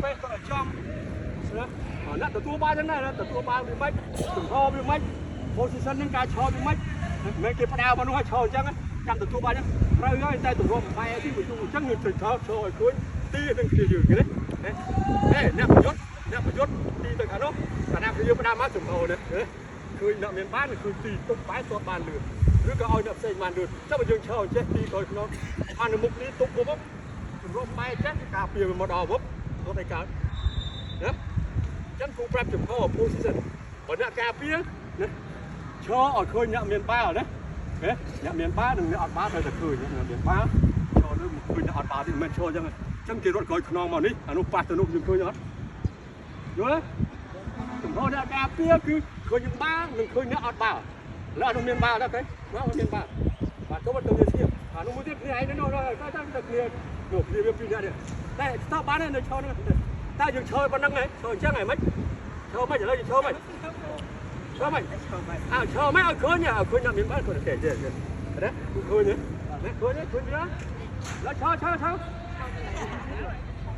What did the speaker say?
ពេលទៅចំណាត់ទទួលបានចឹងណាទទួលបានវាមិនចំហវាមិន position ហ្នឹងការឈរវាមិនមិនគេផ្ដាល់មកនោះឲ្យឈរអញ្ចឹងចាំទទួលបានចឹងត្រូវហើយតែទម្រាំបែទីមួយអញ្ចឹងយើងត្រូវឈរឲ្យគួយទីនឹងគ្នាយើងទេអ្នកប្រយុទ្ធទីទៅខាងនោះតែអ្នកយើងផ្ដាល់មកចំហនេះឃើញអ្នកមានបានឃើញទីទុកបែទាត់បានលឿនឬក៏ឲ្យអ្នកផ្សេងបានលឿនចាំបើយើងឈរចេះទីទៅក្នុងអានមុខនេះទុកមកទម្រាំបែចេះការពារវាមកដល់មកទៅតែកើតណាចឹងគូប្រាប់ចំហ position បើអ្នកការពារណាឈរឲ្យឃើញអ្នកមានបាល់ណាអ្នកមានបាល់និងអ្នកអត់បាល់ត្រូវតែឃើញអ្នកមានបាល់ឈរលើឃើញអ្នកអត់បាល់នេះមិនមែនឈរចឹងចឹងគេរត់ក្រោយខ្នងមកនេះអានោះប៉ះទៅនោះយើងឃើញអត់យល់ទេចំហអ្នកការពារគឺឃើញបាល់និងឃើញអ្នកអត់បាល់แล้วអានោះមានបាល់ដែរគេមកមានបាល់បាទទៅទៅនេះអានោះមួយទៀតគ្នាឯងនោះតែគ្នានោះគ្នាវាពីរអ្នកតែស្ទប់បាននៅឈរនោះតែយើងឈរប៉ុណ្ណឹងហ៎ឈរអញ្ចឹងហ៎មិនឈរមិនឥឡូវយើងឈរមិនឈរមិនឈរមិនឲ្យឃើញអ្នកមានបាល់គាត់ទេណាឃើញទេឃើញវាแล้วឈរ